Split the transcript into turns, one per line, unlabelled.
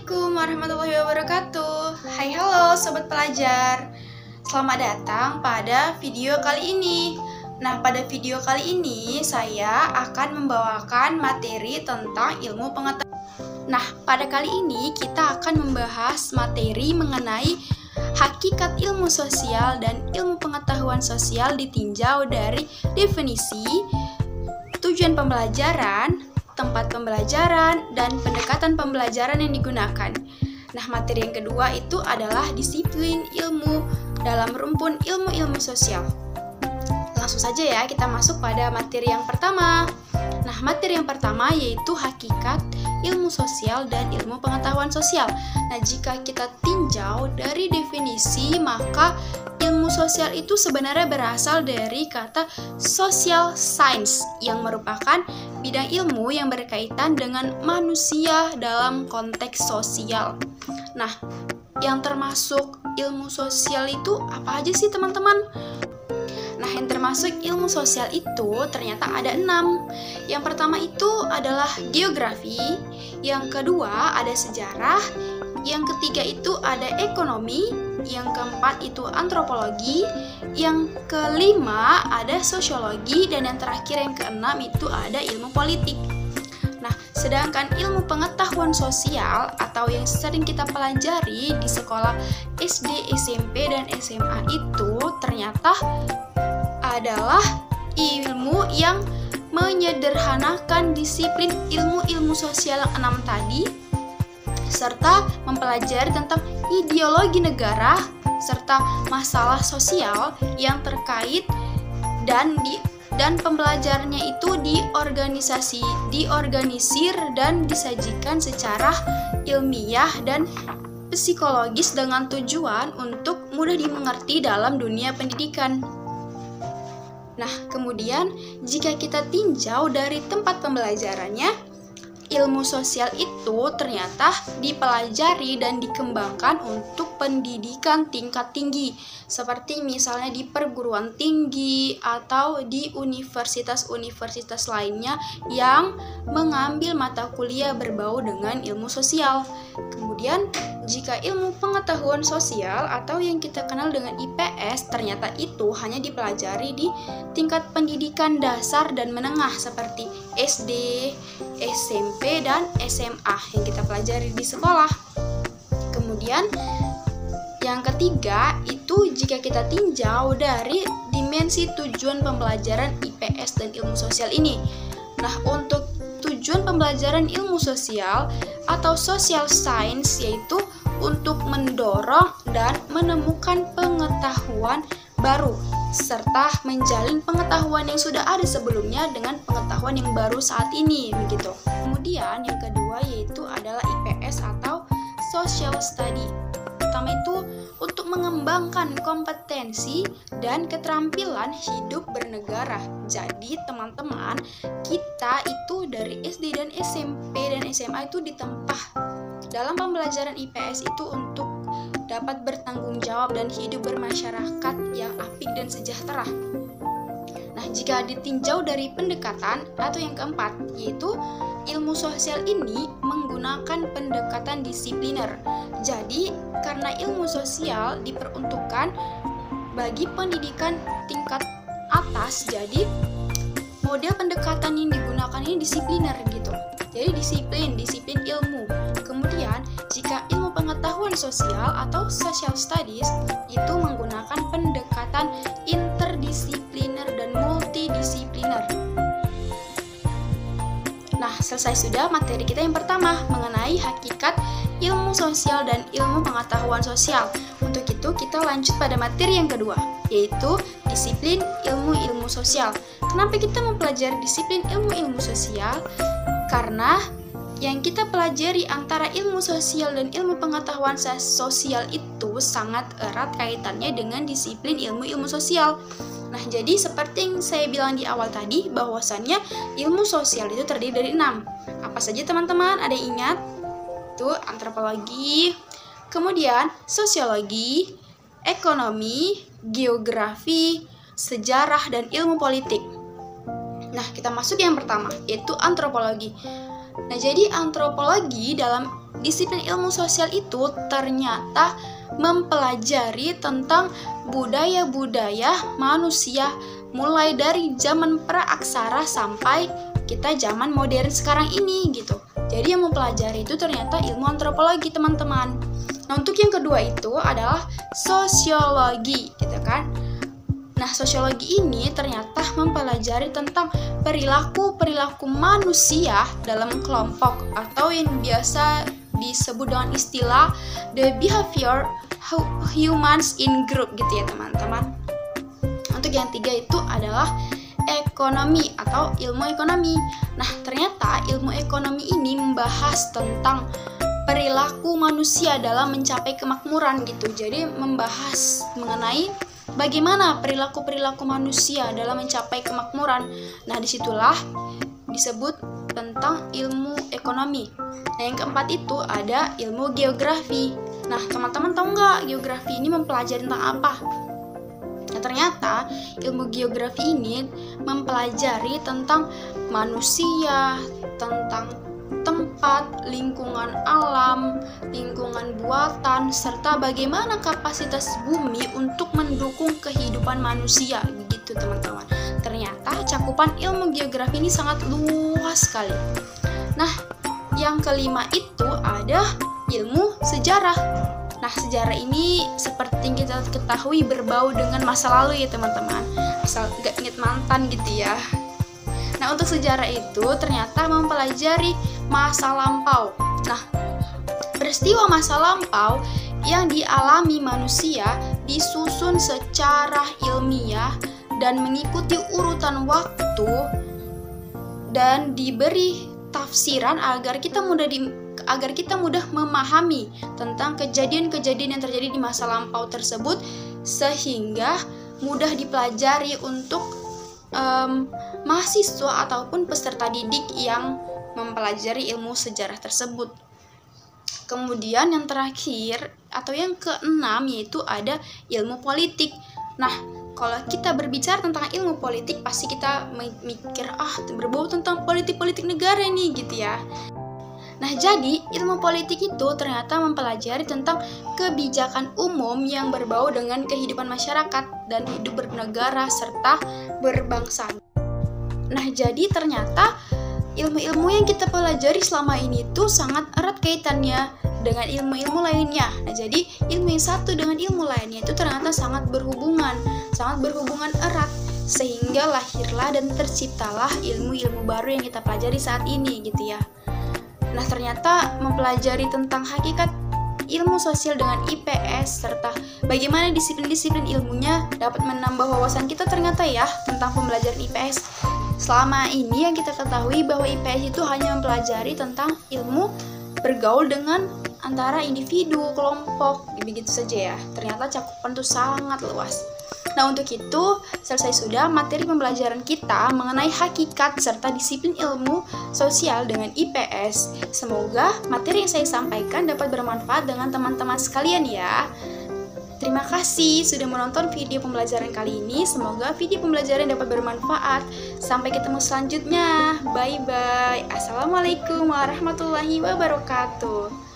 Assalamualaikum warahmatullahi wabarakatuh. Hai halo sobat pelajar. Selamat datang pada video kali ini. Nah, pada video kali ini saya akan membawakan materi tentang ilmu pengetahuan. Nah, pada kali ini kita akan membahas materi mengenai hakikat ilmu sosial dan ilmu pengetahuan sosial ditinjau dari definisi, tujuan pembelajaran, tempat pembelajaran, dan pendekatan pembelajaran yang digunakan. Nah, materi yang kedua itu adalah disiplin ilmu dalam rumpun ilmu-ilmu sosial. Langsung saja ya, kita masuk pada materi yang pertama. Nah, materi yang pertama yaitu hakikat ilmu sosial dan ilmu pengetahuan sosial. Nah, jika kita tinjau dari definisi, maka ilmu sosial itu sebenarnya berasal dari kata social science yang merupakan bidang ilmu yang berkaitan dengan manusia dalam konteks sosial. Nah, yang termasuk ilmu sosial itu apa aja sih teman-teman? Nah, yang termasuk ilmu sosial itu ternyata ada 6. Yang pertama itu adalah geografi, yang kedua ada sejarah, yang ketiga itu ada ekonomi, yang keempat itu antropologi, yang kelima ada sosiologi, dan yang terakhir yang keenam itu ada ilmu politik. Nah, sedangkan ilmu pengetahuan sosial atau yang sering kita pelajari di sekolah SD, SMP, dan SMA itu ternyata adalah ilmu yang menyederhanakan disiplin ilmu-ilmu sosial yang 6 tadi, serta mempelajari tentang ideologi negara serta masalah sosial yang terkait dan pembelajarannya itu diorganisir dan disajikan secara ilmiah dan psikologis dengan tujuan untuk mudah dimengerti dalam dunia pendidikan. Nah, kemudian jika kita tinjau dari tempat pembelajarannya, ilmu sosial itu ternyata dipelajari dan dikembangkan untuk pendidikan tingkat tinggi, seperti misalnya di perguruan tinggi atau di universitas-universitas lainnya yang mengambil mata kuliah berbau dengan ilmu sosial. Kemudian, jika ilmu pengetahuan sosial atau yang kita kenal dengan IPS ternyata itu hanya dipelajari di tingkat pendidikan dasar dan menengah seperti SD, SMP, dan SMA yang kita pelajari di sekolah. Kemudian yang ketiga itu jika kita tinjau dari dimensi tujuan pembelajaran IPS dan ilmu sosial ini. Nah, untuk tujuan pembelajaran ilmu sosial atau social science yaitu untuk mendorong dan menemukan pengetahuan baru serta menjalin pengetahuan yang sudah ada sebelumnya dengan pengetahuan yang baru saat ini begitu. Kemudian yang kedua yaitu adalah IPS atau social study. Pertama itu untuk mengembangkan kompetensi dan keterampilan hidup bernegara. Jadi teman-teman, kita itu dari SD dan SMP dan SMA itu ditempa dalam pembelajaran IPS itu untuk dapat bertanggung jawab dan hidup bermasyarakat yang apik dan sejahtera. Nah, jika ditinjau dari pendekatan atau yang keempat, yaitu ilmu sosial ini menggunakan pendekatan disipliner. Jadi, karena ilmu sosial diperuntukkan bagi pendidikan tingkat atas, jadi model pendekatan yang digunakan ini disipliner gitu. Jadi disiplin ilmu. Kemudian, jika ilmu pengetahuan sosial atau social studies itu menggunakan pendekatan interdisipliner dan multidisipliner. Nah, selesai sudah materi kita yang pertama mengenai hakikat ilmu sosial dan ilmu pengetahuan sosial. Untuk itu, kita lanjut pada materi yang kedua, yaitu disiplin ilmu-ilmu sosial. Kenapa kita mempelajari disiplin ilmu-ilmu sosial? Karena yang kita pelajari antara ilmu sosial dan ilmu pengetahuan sosial itu sangat erat kaitannya dengan disiplin ilmu-ilmu sosial. Nah, jadi seperti yang saya bilang di awal tadi, bahwasannya ilmu sosial itu terdiri dari 6. Apa saja teman-teman? Ada yang ingat? Itu antropologi, kemudian sosiologi, ekonomi, geografi, sejarah, dan ilmu politik. Nah, kita masuk yang pertama, yaitu antropologi. Nah, jadi antropologi dalam disiplin ilmu sosial itu ternyata mempelajari tentang budaya-budaya manusia mulai dari zaman praaksara sampai kita zaman modern sekarang ini gitu. Jadi yang mempelajari itu ternyata ilmu antropologi, teman-teman. Nah, untuk yang kedua itu adalah sosiologi, gitu kan. Nah, sosiologi ini ternyata mempelajari tentang perilaku-perilaku manusia dalam kelompok atau yang biasa disebut dengan istilah the behavior humans in group gitu ya, teman-teman. Untuk yang tiga itu adalah ekonomi atau ilmu ekonomi. Nah, ternyata ilmu ekonomi ini membahas tentang perilaku manusia dalam mencapai kemakmuran gitu. Jadi membahas mengenai bagaimana perilaku-perilaku manusia dalam mencapai kemakmuran. Nah, disitulah disebut tentang ilmu ekonomi. Nah, yang keempat itu ada ilmu geografi. Nah, teman-teman tahu nggak geografi ini mempelajari tentang apa? Nah, ternyata ilmu geografi ini mempelajari tentang manusia, tentang tempat, lingkungan alam, lingkungan buatan, serta bagaimana kapasitas bumi untuk mendukung kehidupan manusia, begitu teman-teman. Ternyata cakupan ilmu geografi ini sangat luas sekali. Nah, yang kelima itu ada ilmu sejarah. Nah, sejarah ini seperti yang kita ketahui berbau dengan masa lalu ya teman-teman. Asal gak inget mantan gitu ya. Nah, untuk sejarah itu ternyata mempelajari masa lampau. Nah, peristiwa masa lampau yang dialami manusia disusun secara ilmiah dan mengikuti urutan waktu dan diberi tafsiran agar kita mudah memahami tentang kejadian-kejadian yang terjadi di masa lampau tersebut sehingga mudah dipelajari untuk mahasiswa ataupun peserta didik yang mempelajari ilmu sejarah tersebut. Kemudian yang terakhir atau yang keenam yaitu ada ilmu politik. Nah, kalau kita berbicara tentang ilmu politik pasti kita mikir berbau tentang politik negara nih gitu ya. Nah, jadi ilmu politik itu ternyata mempelajari tentang kebijakan umum yang berbau dengan kehidupan masyarakat dan hidup bernegara serta berbangsa. Nah, jadi ternyata ilmu-ilmu yang kita pelajari selama ini tuh sangat erat kaitannya dengan ilmu-ilmu lainnya. Nah, jadi ilmu yang satu dengan ilmu lainnya itu ternyata sangat berhubungan erat sehingga lahirlah dan terciptalah ilmu-ilmu baru yang kita pelajari saat ini gitu ya. Nah, ternyata mempelajari tentang hakikat ilmu sosial dengan IPS serta bagaimana disiplin-disiplin ilmunya dapat menambah wawasan kita ternyata ya tentang pembelajaran IPS. Selama ini yang kita ketahui bahwa IPS itu hanya mempelajari tentang ilmu bergaul dengan antara individu, kelompok, begitu saja ya. Ternyata cakupan itu sangat luas. Nah, untuk itu selesai sudah materi pembelajaran kita mengenai hakikat serta disiplin ilmu sosial dengan IPS. Semoga materi yang saya sampaikan dapat bermanfaat dengan teman-teman sekalian ya. Terima kasih sudah menonton video pembelajaran kali ini. Semoga video pembelajaran dapat bermanfaat. Sampai ketemu selanjutnya. Bye-bye. Assalamualaikum warahmatullahi wabarakatuh.